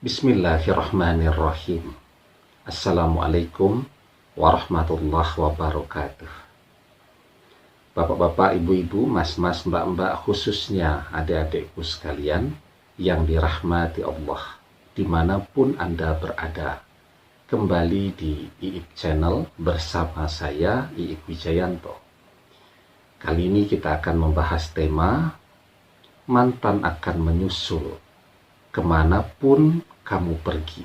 Bismillahirrahmanirrahim. Assalamualaikum warahmatullahi wabarakatuh. Bapak-bapak, ibu-ibu, mas-mas, mbak-mbak, khususnya adik-adikku sekalian yang dirahmati Allah, dimanapun Anda berada. Kembali di Iip Channel bersama saya, Iip Wijayanto. Kali ini kita akan membahas tema mantan akan menyusul kemanapun kamu pergi,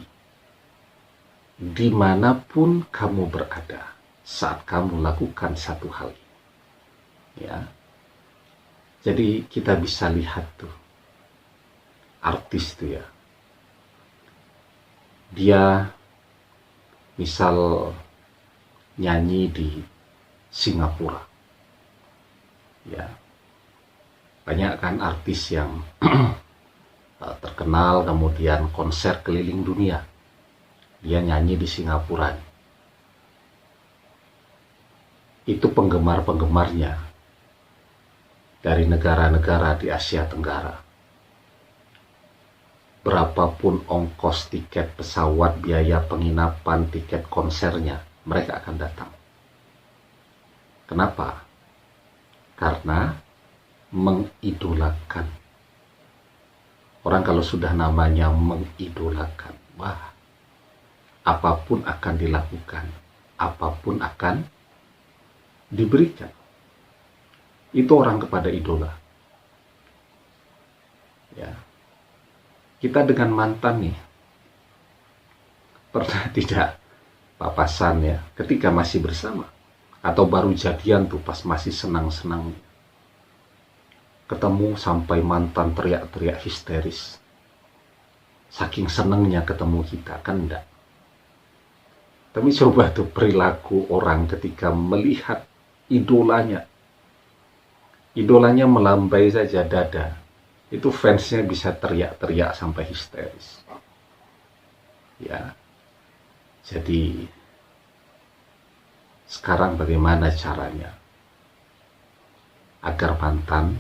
dimanapun kamu berada saat kamu lakukan satu hal ini. Ya, jadi kita bisa lihat tuh artis tuh ya, dia misal nyanyi di Singapura, ya banyak kan artis yang terkenal kemudian konser keliling dunia, dia nyanyi di Singapura. Itu penggemar-penggemarnya dari negara-negara di Asia Tenggara. Berapapun ongkos tiket pesawat, biaya penginapan, tiket konsernya, mereka akan datang. Kenapa? Karena mengidolakan. Orang kalau sudah namanya mengidolakan, wah, apapun akan dilakukan, apapun akan diberikan. Itu orang kepada idola. Ya, kita dengan mantan nih, pernah tidak papasan ya, ketika masih bersama, atau baru jadian tuh pas masih senang-senang, ketemu sampai mantan teriak-teriak histeris, saking senengnya ketemu kita, kan enggak. Tapi coba tuh perilaku orang ketika melihat idolanya melambai saja dada, itu fansnya bisa teriak-teriak sampai histeris. Ya, jadi sekarang bagaimana caranya agar mantan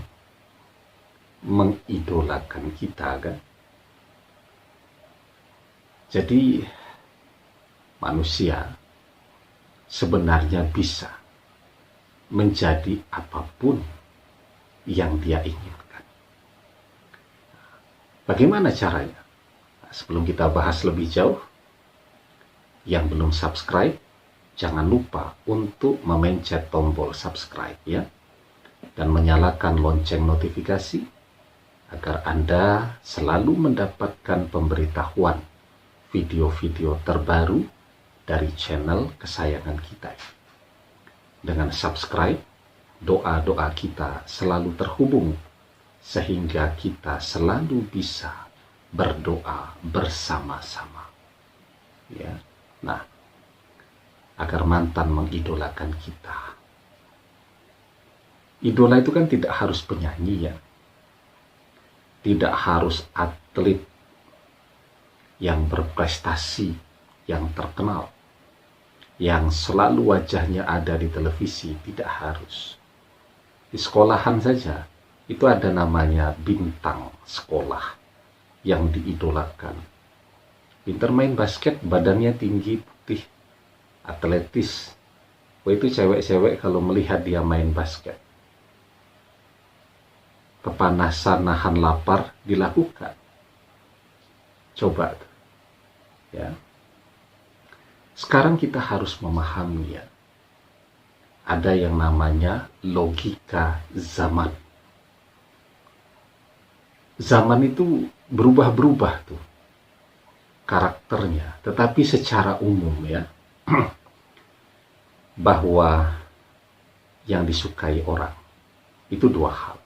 mengidolakan kita, kan? Jadi manusia sebenarnya bisa menjadi apapun yang dia inginkan. Bagaimana caranya? Nah, sebelum kita bahas lebih jauh, yang belum subscribe, jangan lupa untuk memencet tombol subscribe ya, dan menyalakan lonceng notifikasi agar Anda selalu mendapatkan pemberitahuan video-video terbaru dari channel kesayangan kita. Dengan subscribe, doa-doa kita selalu terhubung sehingga kita selalu bisa berdoa bersama-sama. Ya. Nah, agar mantan mengidolakan kita. Idola itu kan tidak harus penyanyi ya. Tidak harus atlet yang berprestasi, yang terkenal, yang selalu wajahnya ada di televisi, tidak harus. Di sekolahan saja, itu ada namanya bintang sekolah yang diidolakan. Pintar main basket, badannya tinggi, putih, atletis. Wah, itu cewek-cewek kalau melihat dia main basket, kepanasan, nahan lapar dilakukan. Coba ya. Sekarang kita harus memahami ya, ada yang namanya logika zaman. Zaman itu berubah-berubah tuh karakternya, tetapi secara umum ya, bahwa yang disukai orang itu dua hal.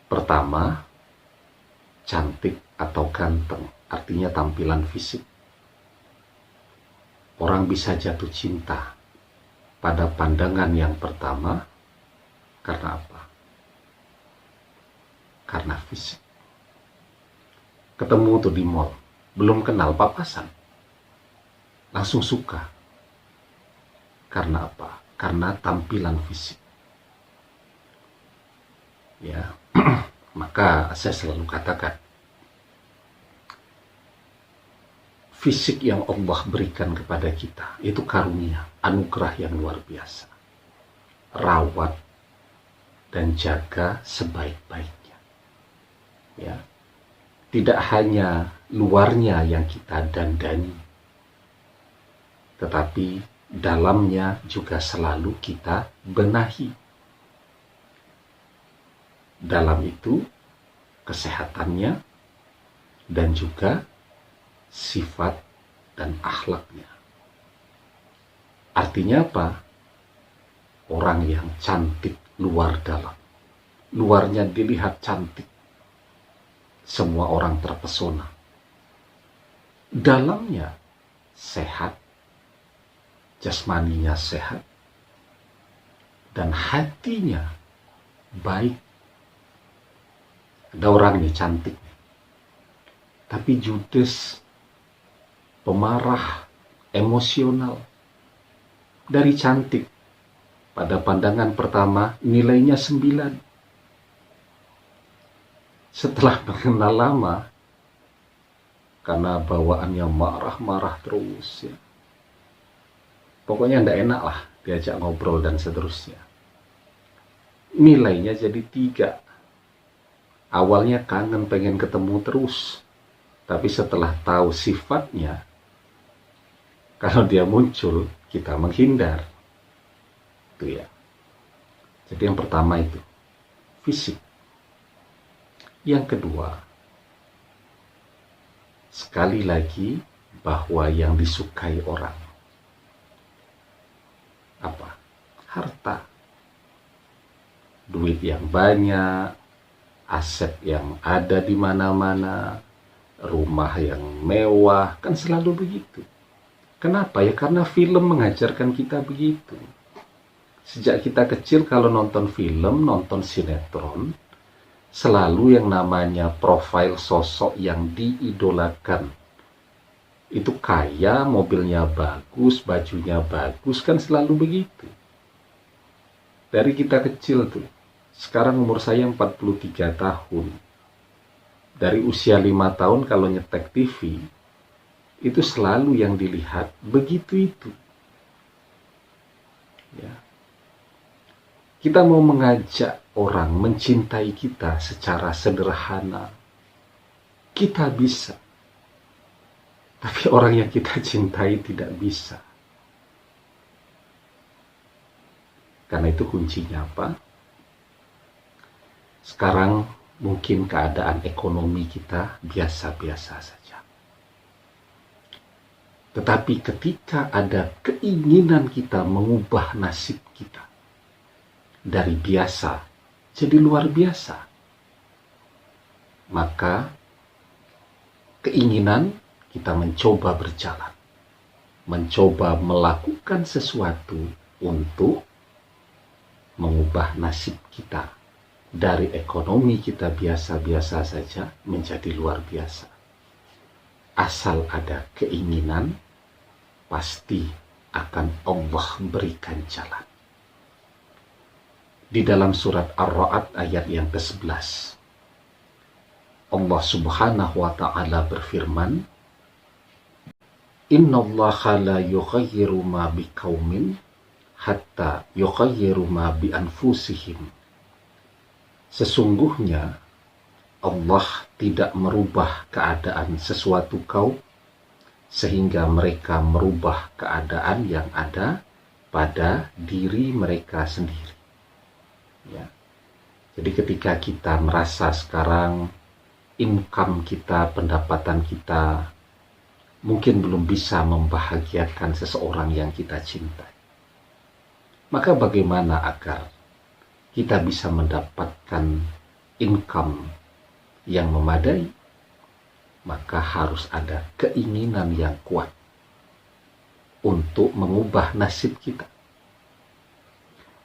Pertama, cantik atau ganteng, artinya tampilan fisik. Orang bisa jatuh cinta pada pandangan yang pertama karena apa? Karena fisik. Ketemu tuh di mall, belum kenal, papasan, langsung suka. Karena apa? Karena tampilan fisik. Ya, maka saya selalu katakan, fisik yang Allah berikan kepada kita itu karunia, anugerah yang luar biasa. Rawat dan jaga sebaik-baiknya. Ya. Tidak hanya luarnya yang kita dandani, tetapi dalamnya juga selalu kita benahi. Dalam itu kesehatannya dan juga sifat dan akhlaknya. Artinya apa? Orang yang cantik luar dalam. Luarnya dilihat cantik, semua orang terpesona. Dalamnya sehat, jasmaninya sehat, dan hatinya baik. Ada orang nih cantik, tapi judes, pemarah, emosional. Dari cantik, pada pandangan pertama nilainya 9. Setelah mengenal lama, karena bawaannya marah-marah terus ya. Pokoknya tidak enak lah diajak ngobrol dan seterusnya. Nilainya jadi 3. Awalnya kangen pengen ketemu terus. Tapi setelah tahu sifatnya, kalau dia muncul, kita menghindar. Itu ya. Jadi yang pertama itu, fisik. Yang kedua, sekali lagi bahwa yang disukai orang apa? Harta. Duit yang banyak, aset yang ada di mana-mana, rumah yang mewah, kan selalu begitu. Kenapa? Ya karena film mengajarkan kita begitu. Sejak kita kecil kalau nonton film, nonton sinetron, selalu yang namanya profil sosok yang diidolakan. Itu kaya, mobilnya bagus, bajunya bagus, kan selalu begitu. Dari kita kecil tuh. Sekarang umur saya 43 tahun. Dari usia 5 tahun kalau nyetek TV, itu selalu yang dilihat begitu itu. Ya. Kita mau mengajak orang mencintai kita secara sederhana. Kita bisa. Tapi orang yang kita cintai tidak bisa. Karena itu kuncinya apa? Sekarang mungkin keadaan ekonomi kita biasa-biasa saja. Tetapi ketika ada keinginan kita mengubah nasib kita dari biasa jadi luar biasa, maka keinginan kita mencoba berjalan, mencoba melakukan sesuatu untuk mengubah nasib kita dari ekonomi kita biasa-biasa saja menjadi luar biasa. Asal ada keinginan, pasti akan Allah berikan jalan. Di dalam surat Ar-Ra'd ayat yang ke-11, Allah Subhanahu wa ta'ala berfirman, Innallaha la yughayyiru ma biqaumin hatta yughayyiru ma bi anfusihim. Sesungguhnya Allah tidak merubah keadaan sesuatu kaum sehingga mereka merubah keadaan yang ada pada diri mereka sendiri. Ya. Jadi ketika kita merasa sekarang income kita, pendapatan kita mungkin belum bisa membahagiakan seseorang yang kita cintai, maka bagaimana agar kita bisa mendapatkan income yang memadai? Maka harus ada keinginan yang kuat untuk mengubah nasib kita.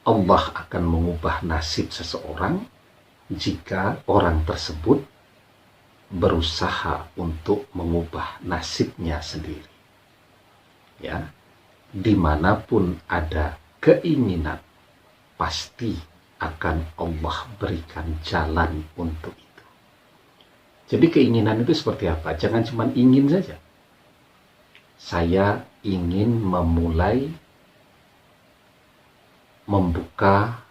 Allah akan mengubah nasib seseorang jika orang tersebut berusaha untuk mengubah nasibnya sendiri. Ya, dimanapun ada keinginan, pasti akan Allah berikan jalan untuk itu. Jadi keinginan itu seperti apa? Jangan cuma ingin saja. saya ingin membuka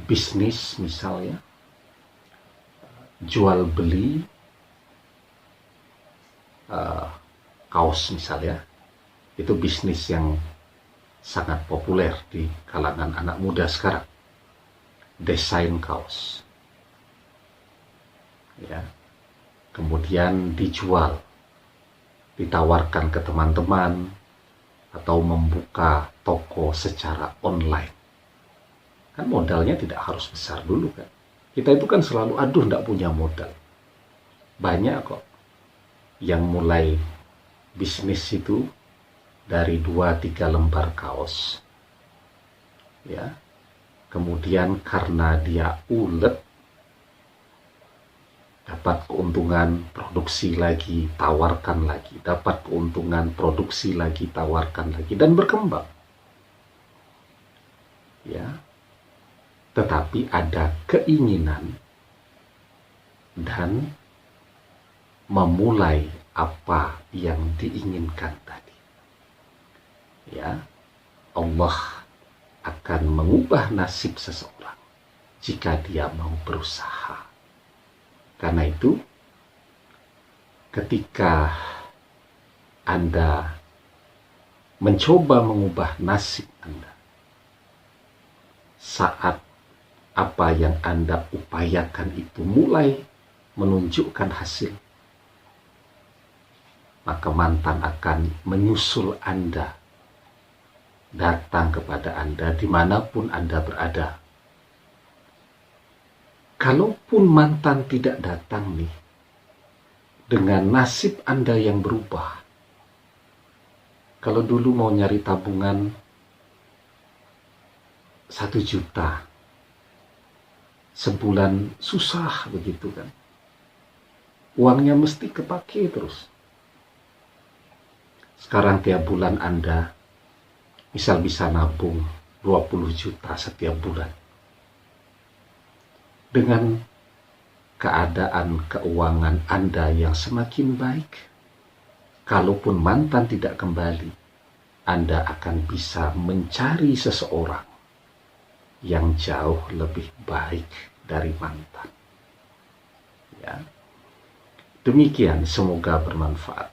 bisnis misalnya, jual beli kaos misalnya. Itu bisnis yang sangat populer di kalangan anak muda sekarang, desain kaos ya, kemudian dijual, ditawarkan ke teman-teman, atau membuka toko secara online. Kan modalnya tidak harus besar dulu kan. Kita itu kan selalu tidak punya modal. Banyak kok yang mulai bisnis itu dari 2-3 lembar kaos ya, kemudian karena dia ulet, dapat keuntungan, produksi lagi, tawarkan lagi, dapat keuntungan, produksi lagi, tawarkan lagi, dan berkembang ya. Tetapi ada keinginan dan memulai apa yang diinginkan tadi ya. Allah akan mengubah nasib seseorang jika dia mau berusaha. Karena itu, ketika Anda mencoba mengubah nasib Anda, saat apa yang Anda upayakan itu mulai menunjukkan hasil, maka mantan akan menyusul Anda, datang kepada Anda dimanapun Anda berada. Kalaupun mantan tidak datang nih, dengan nasib Anda yang berubah, kalau dulu mau nyari tabungan 1 juta, sebulan susah begitu kan, uangnya mesti kepake terus. Sekarang tiap bulan Anda misal bisa nabung 20 juta setiap bulan. Dengan keadaan keuangan Anda yang semakin baik, kalaupun mantan tidak kembali, Anda akan bisa mencari seseorang yang jauh lebih baik dari mantan. Ya. Demikian, semoga bermanfaat.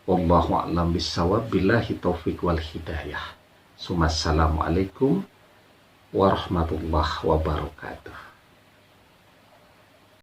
Wallahu a'lam bishawab, billahi taufiq wal hidayah. Assalamualaikum warahmatullahi wabarakatuh.